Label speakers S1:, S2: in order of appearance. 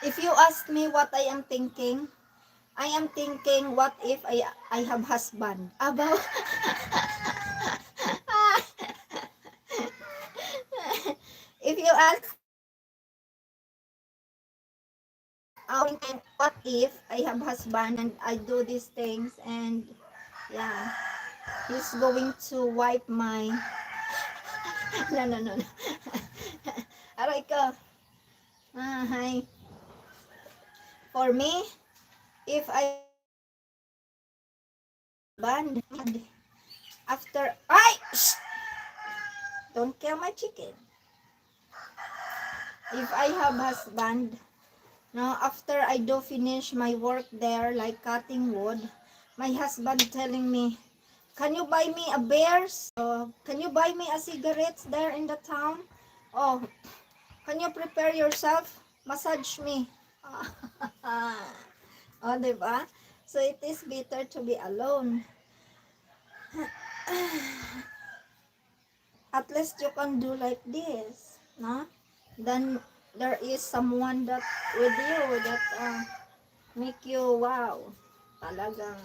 S1: If you ask me what I am thinking what if I have husband? About if you ask what if I have husband and I do these things and yeah, he's going to wipe my no. Aray ko. Hi. For me, if I band after don't kill my chicken. If I have husband, now after I do finish my work there, like cutting wood, my husband telling me, can you buy me a beers? Can you buy me a cigarettes there in the town? Oh, can you prepare yourself? Massage me. Oh, diba? So it is better to be alone. At least you can do like this, no? Then there is someone that with you that make you wow, talagang